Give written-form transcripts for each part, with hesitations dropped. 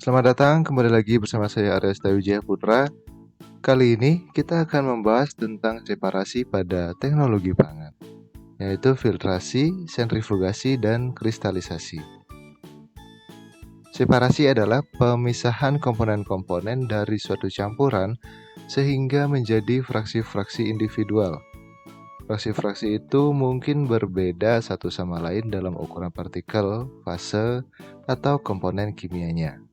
Selamat datang kembali lagi bersama saya Arya Wijaya Putra. Kali ini kita akan membahas tentang separasi pada teknologi pangan, yaitu filtrasi, sentrifugasi, dan kristalisasi. Separasi adalah pemisahan komponen-komponen dari suatu campuran sehingga menjadi fraksi-fraksi individual. Fraksi-fraksi itu mungkin berbeda satu sama lain dalam ukuran partikel, fase, atau komponen kimianya.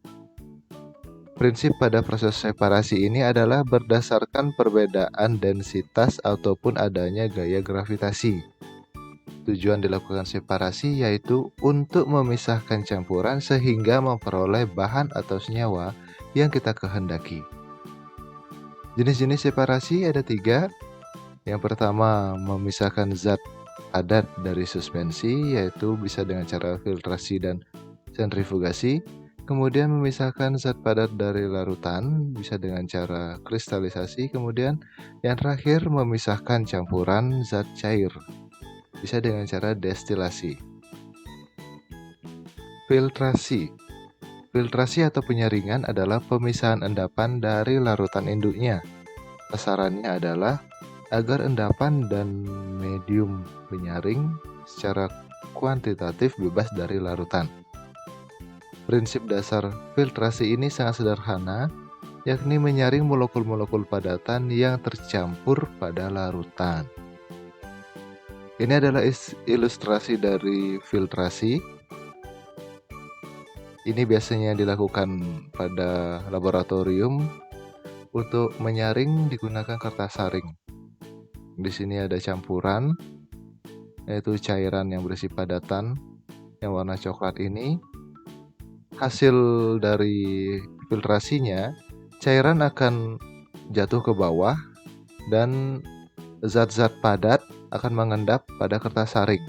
Prinsip pada proses separasi ini adalah berdasarkan perbedaan densitas ataupun adanya gaya gravitasi. Tujuan dilakukan separasi yaitu untuk memisahkan campuran sehingga memperoleh bahan atau senyawa yang kita kehendaki. Jenis-jenis separasi ada 3. Yang pertama, memisahkan zat padat dari suspensi, yaitu bisa dengan cara filtrasi dan sentrifugasi. Kemudian memisahkan zat padat dari larutan, bisa dengan cara kristalisasi. Kemudian yang terakhir, memisahkan campuran zat cair, bisa dengan cara destilasi. Filtrasi. Filtrasi atau penyaringan adalah pemisahan endapan dari larutan induknya. Sasarannya adalah agar endapan dan medium penyaring secara kuantitatif bebas dari larutan. Prinsip dasar filtrasi ini sangat sederhana, yakni menyaring molekul-molekul padatan yang tercampur pada larutan. Ini adalah ilustrasi dari filtrasi. Ini biasanya dilakukan pada laboratorium. Untuk menyaring digunakan kertas saring. Di sini ada campuran, yaitu cairan yang berisi padatan yang warna coklat ini. Hasil dari filtrasinya, cairan akan jatuh ke bawah dan zat-zat padat akan mengendap pada kertas saring.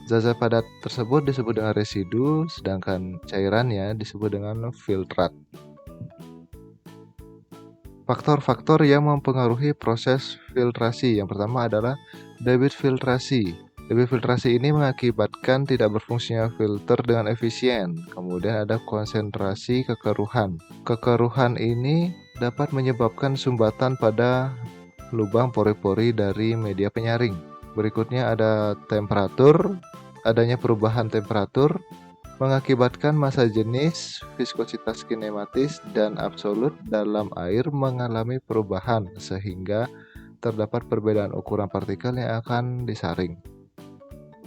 Zat-zat padat tersebut disebut dengan residu, sedangkan cairannya disebut dengan filtrat. Faktor-faktor yang mempengaruhi proses filtrasi. Yang pertama adalah debit filtrasi. Debit filtrasi ini mengakibatkan tidak berfungsinya filter dengan efisien. Kemudian ada konsentrasi kekeruhan. Kekeruhan ini dapat menyebabkan sumbatan pada lubang pori-pori dari media penyaring. Berikutnya ada temperatur. Adanya perubahan temperatur mengakibatkan massa jenis, viskositas kinematis, dan absolut dalam air mengalami perubahan sehingga terdapat perbedaan ukuran partikel yang akan disaring.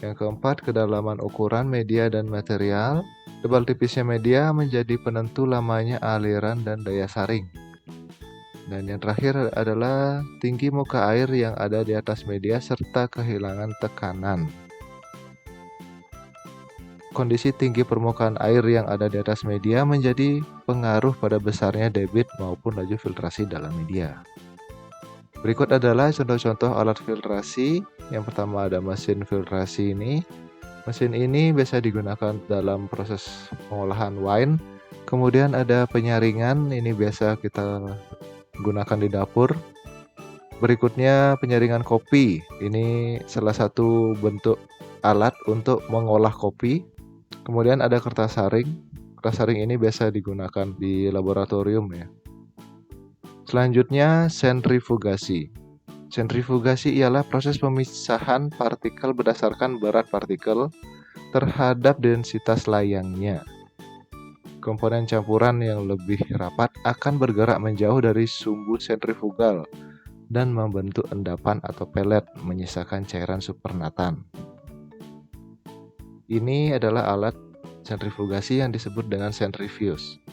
Yang keempat, kedalaman ukuran media dan material. Tebal tipisnya media menjadi penentu lamanya aliran dan daya saring. Dan yang terakhir adalah tinggi muka air yang ada di atas media serta kehilangan tekanan. Kondisi tinggi permukaan air yang ada di atas media menjadi pengaruh pada besarnya debit maupun laju filtrasi dalam media. Berikut adalah contoh-contoh alat filtrasi. Yang pertama ada mesin filtrasi ini. Mesin ini biasa digunakan dalam proses pengolahan wine. Kemudian ada penyaringan, ini biasa kita gunakan di dapur. Berikutnya penyaringan kopi. Ini salah satu bentuk alat untuk mengolah kopi. Kemudian ada kertas saring. Kertas saring ini biasa digunakan di laboratorium ya. Selanjutnya sentrifugasi. Sentrifugasi ialah proses pemisahan partikel berdasarkan berat partikel terhadap densitas layangnya. Komponen campuran yang lebih rapat akan bergerak menjauh dari sumbu sentrifugal dan membentuk endapan atau pelet, menyisakan cairan supernatan. Ini adalah alat sentrifugasi yang disebut dengan centrifuge.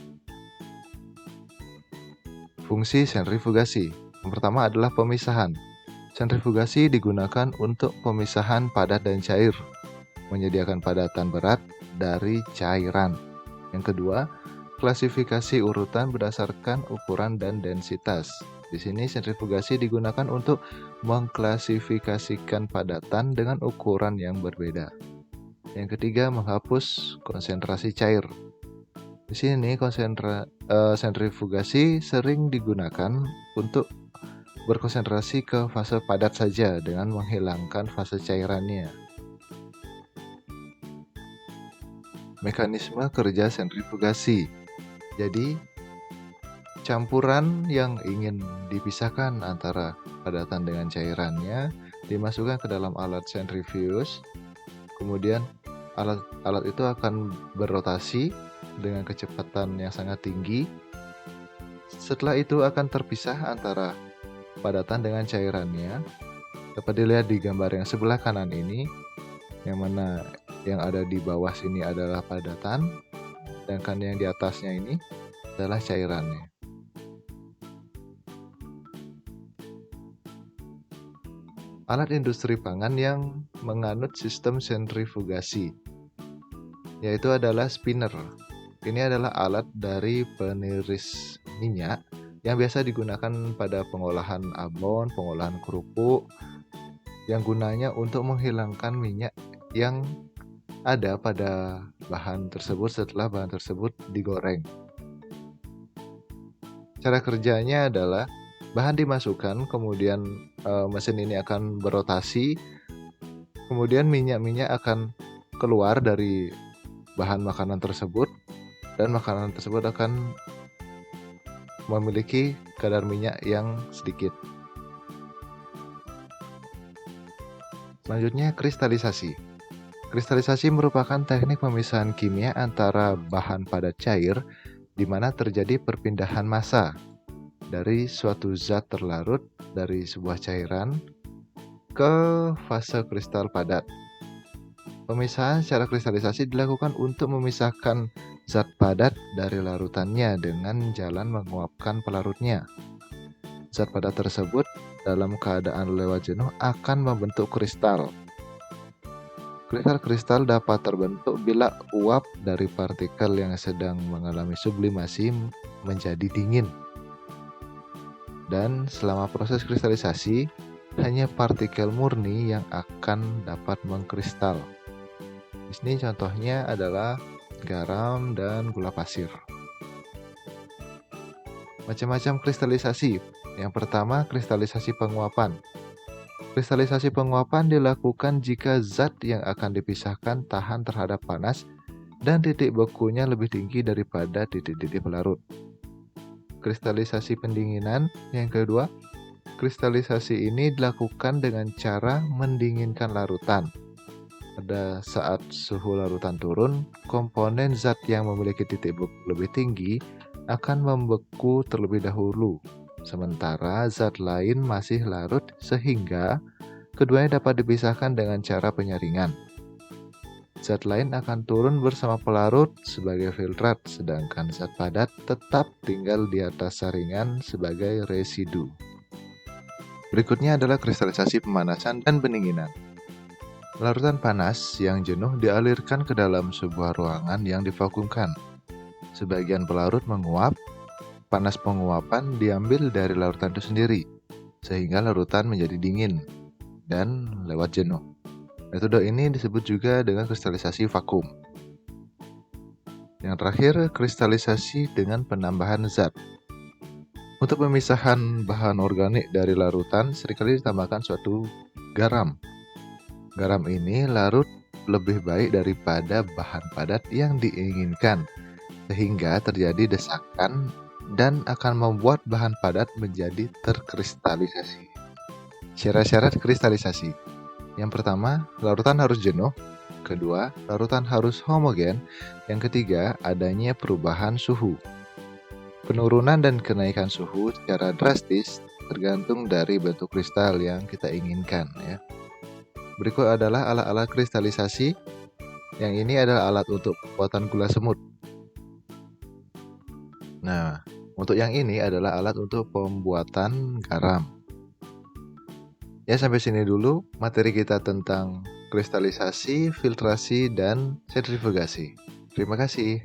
Fungsi sentrifugasi. Yang pertama adalah pemisahan. Sentrifugasi digunakan untuk pemisahan padat dan cair, menyediakan padatan berat dari cairan. Yang kedua, klasifikasi urutan berdasarkan ukuran dan densitas. Di sini sentrifugasi digunakan untuk mengklasifikasikan padatan dengan ukuran yang berbeda. Yang ketiga, menghapus konsentrasi cair. Di sini sentrifugasi sering digunakan untuk berkonsentrasi ke fase padat saja dengan menghilangkan fase cairannya. Mekanisme kerja sentrifugasi. Jadi, campuran yang ingin dipisahkan antara padatan dengan cairannya dimasukkan ke dalam alat centrifuge. Kemudian alat itu akan berotasi dengan kecepatan yang sangat tinggi. Setelah itu akan terpisah antara padatan dengan cairannya. Dapat dilihat di gambar yang sebelah kanan ini, yang mana yang ada di bawah sini adalah padatan, sedangkan yang di atasnya ini adalah cairannya. Alat industri pangan yang menganut sistem sentrifugasi, yaitu adalah spinner. Ini adalah alat dari peniris minyak yang biasa digunakan pada pengolahan abon, pengolahan kerupuk, yang gunanya untuk menghilangkan minyak yang ada pada bahan tersebut setelah bahan tersebut digoreng. Cara kerjanya adalah bahan dimasukkan, kemudian mesin ini akan berotasi, kemudian minyak-minyak akan keluar dari bahan makanan tersebut, dan makanan tersebut akan memiliki kadar minyak yang sedikit. Selanjutnya, kristalisasi. Kristalisasi merupakan teknik pemisahan kimia antara bahan padat cair di mana terjadi perpindahan massa dari suatu zat terlarut dari sebuah cairan ke fase kristal padat. Pemisahan secara kristalisasi dilakukan untuk memisahkan zat padat dari larutannya dengan jalan menguapkan pelarutnya. Zat padat tersebut dalam keadaan lewat jenuh akan membentuk kristal. Kristal-kristal dapat terbentuk bila uap dari partikel yang sedang mengalami sublimasi menjadi dingin. Dan selama proses kristalisasi, hanya partikel murni yang akan dapat mengkristal. Di sini contohnya adalah garam dan gula pasir. Macam-macam kristalisasi. Yang pertama, kristalisasi penguapan. Kristalisasi penguapan dilakukan jika zat yang akan dipisahkan tahan terhadap panas dan titik bekunya lebih tinggi daripada titik-titik pelarut. Kristalisasi pendinginan. Yang kedua, kristalisasi ini dilakukan dengan cara mendinginkan larutan. Pada saat suhu larutan turun, komponen zat yang memiliki titik beku lebih tinggi akan membeku terlebih dahulu, sementara zat lain masih larut sehingga keduanya dapat dipisahkan dengan cara penyaringan. Zat lain akan turun bersama pelarut sebagai filtrat, sedangkan zat padat tetap tinggal di atas saringan sebagai residu. Berikutnya adalah kristalisasi pemanasan dan pendinginan. Larutan panas yang jenuh dialirkan ke dalam sebuah ruangan yang divakumkan. Sebagian pelarut menguap, panas penguapan diambil dari larutan itu sendiri, sehingga larutan menjadi dingin dan lewat jenuh. Metode ini disebut juga dengan kristalisasi vakum. Yang terakhir, kristalisasi dengan penambahan zat. Untuk pemisahan bahan organik dari larutan, seringkali ditambahkan suatu garam. Garam ini larut lebih baik daripada bahan padat yang diinginkan, sehingga terjadi desakan dan akan membuat bahan padat menjadi terkristalisasi. Syarat-syarat kristalisasi. Yang pertama, larutan harus jenuh. Kedua, larutan harus homogen. Yang ketiga, adanya perubahan suhu. Penurunan dan kenaikan suhu secara drastis tergantung dari bentuk kristal yang kita inginkan, ya. Berikut adalah alat-alat kristalisasi. Yang ini adalah alat untuk pembuatan gula semut. Nah, untuk yang ini adalah alat untuk pembuatan garam. Ya, sampai sini dulu materi kita tentang kristalisasi, filtrasi, dan sentrifugasi. Terima kasih.